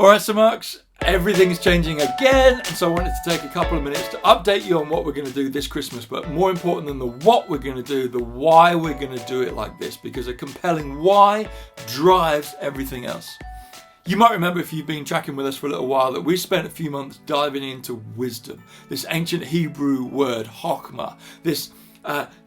Alright, so Marks, everything's changing again, and so I wanted to take a couple of minutes to update you on what we're going to do this Christmas, but more important than the what we're going to do, the why we're going to do it like this, because a compelling why drives everything else. You might remember, if you've been tracking with us for a little while, that we spent a few months diving into wisdom, this ancient Hebrew word, chokmah, this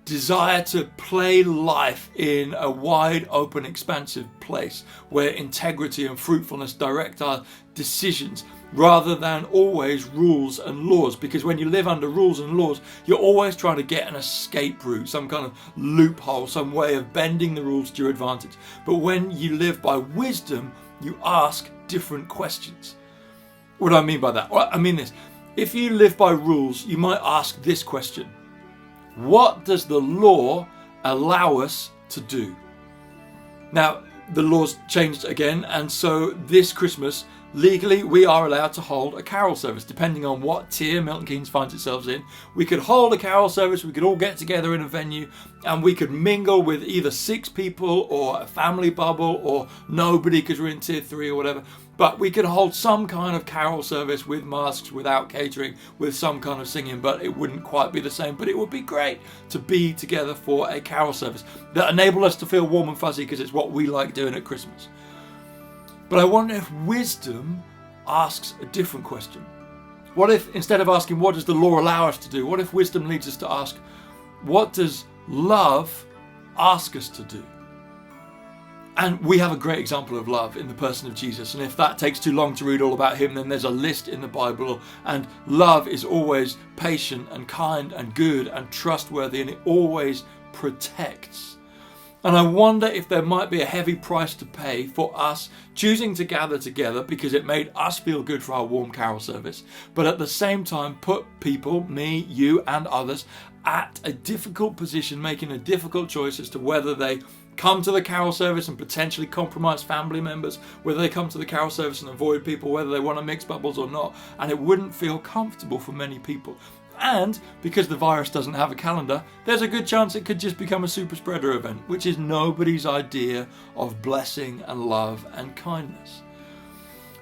desire to play life in a wide open, expansive place where integrity and fruitfulness direct our decisions rather than always rules and laws. Because when you live under rules and laws, you're always trying to get an escape route, some kind of loophole, some way of bending the rules to your advantage. But when you live by wisdom, you ask different questions. What do I mean by that? Well, I mean this. If you live by rules, you might ask this question: what does the law allow us to do? Now, the law's changed again, and so this Christmas, legally, we are allowed to hold a carol service, depending on what tier Milton Keynes finds itself in. We could hold a carol service, we could all get together in a venue, and we could mingle with either 6 people or a family bubble or nobody because we're in tier 3 or whatever. But we could hold some kind of carol service with masks, without catering, with some kind of singing, but it wouldn't quite be the same. But it would be great to be together for a carol service that enable us to feel warm and fuzzy, because it's what we like doing at Christmas. But I wonder if wisdom asks a different question. What if, instead of asking what does the law allow us to do, what if wisdom leads us to ask, what does love ask us to do? And we have a great example of love in the person of Jesus. And if that takes too long to read all about him, then there's a list in the Bible. And love is always patient and kind and good and trustworthy, and it always protects. And I wonder if there might be a heavy price to pay for us choosing to gather together because it made us feel good for our warm carol service, but at the same time put people, me, you and others, at a difficult position, making a difficult choice as to whether they come to the carol service and potentially compromise family members, whether they come to the carol service and avoid people, whether they want to mix bubbles or not, and it wouldn't feel comfortable for many people. And because the virus doesn't have a calendar, there's a good chance it could just become a super spreader event, which is nobody's idea of blessing and love and kindness.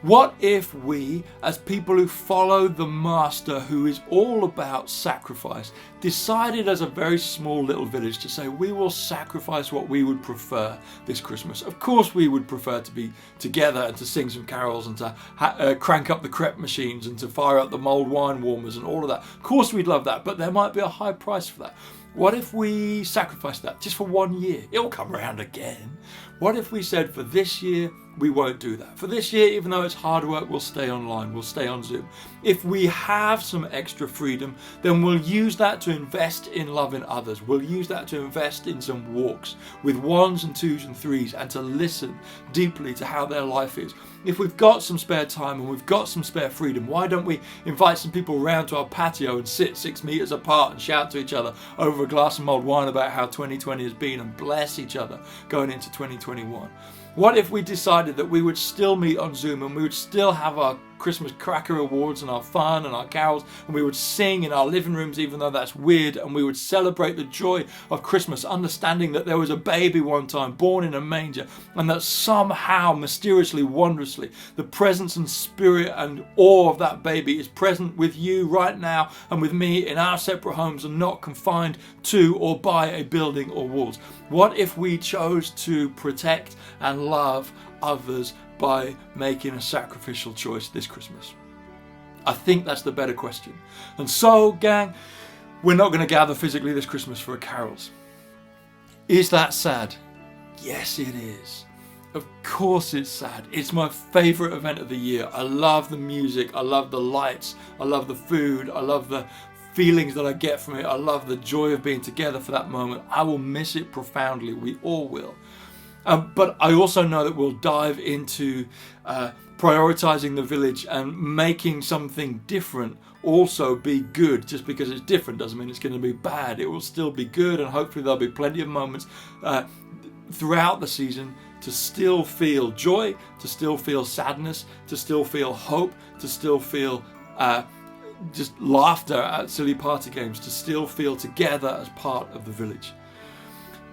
What if we, as people who follow the Master, who is all about sacrifice, decided as a very small little village to say, we will sacrifice what we would prefer this Christmas. Of course we would prefer to be together and to sing some carols and to crank up the crepe machines and to fire up the mulled wine warmers and all of that. Of course we'd love that, but there might be a high price for that. What if we sacrificed that just for 1 year? It'll come around again. What if we said, for this year, we won't do that. For this year, even though it's hard work, we'll stay online, we'll stay on Zoom. If we have some extra freedom, then we'll use that to invest in loving others. We'll use that to invest in some walks with 1s and 2s and 3s and to listen deeply to how their life is. If we've got some spare time and we've got some spare freedom, why don't we invite some people around to our patio and sit 6 meters apart and shout to each other over a glass of mulled wine about how 2020 has been and bless each other going into 2021? What if we decided that we would still meet on Zoom and we would still have our Christmas cracker awards and our fun and our carols, and we would sing in our living rooms even though that's weird, and we would celebrate the joy of Christmas, understanding that there was a baby one time born in a manger, and that somehow, mysteriously, wondrously, the presence and spirit and awe of that baby is present with you right now and with me in our separate homes and not confined to or by a building or walls. What if we chose to protect and love others by making a sacrificial choice this Christmas? I think that's the better question. And so, gang, we're not going to gather physically this Christmas for a carols. Is that sad? Yes, it is. Of course it's sad. It's my favourite event of the year. I love the music, I love the lights, I love the food, I love the feelings that I get from it, I love the joy of being together for that moment. I will miss it profoundly, we all will. But I also know that we'll dive into prioritizing the village and making something different also be good. Just because it's different doesn't mean it's going to be bad. It will still be good, and hopefully there'll be plenty of moments throughout the season to still feel joy, to still feel sadness, to still feel hope, to still feel just laughter at silly party games, to still feel together as part of the village.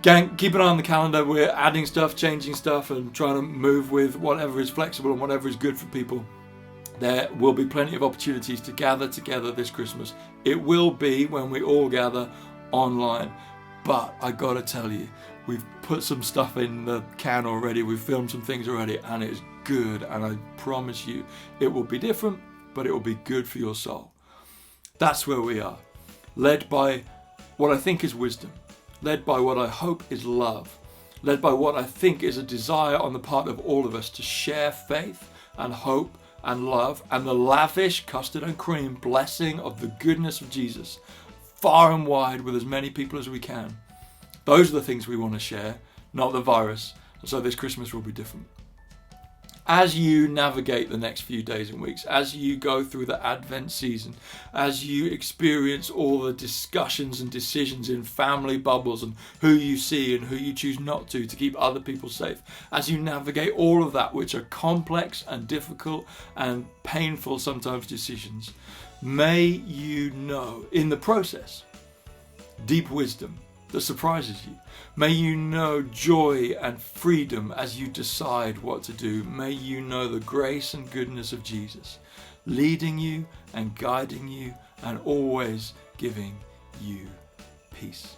Gang, keep an eye on the calendar. We're adding stuff, changing stuff, and trying to move with whatever is flexible and whatever is good for people. There will be plenty of opportunities to gather together this Christmas. It will be when we all gather online. But I gotta tell you, we've put some stuff in the can already, we've filmed some things already, and it's good. And I promise you, it will be different, but it will be good for your soul. That's where we are. Led by what I think is wisdom. Led by what I hope is love. Led by what I think is a desire on the part of all of us to share faith and hope and love and the lavish custard and cream blessing of the goodness of Jesus far and wide with as many people as we can. Those are the things we want to share, not the virus. And so this Christmas will be different. As you navigate the next few days and weeks, as you go through the Advent season, as you experience all the discussions and decisions in family bubbles and who you see and who you choose not to keep other people safe, as you navigate all of that, which are complex and difficult and painful sometimes decisions, may you know in the process deep wisdom that surprises you. May you know joy and freedom as you decide what to do. May you know the grace and goodness of Jesus, leading you and guiding you and always giving you peace.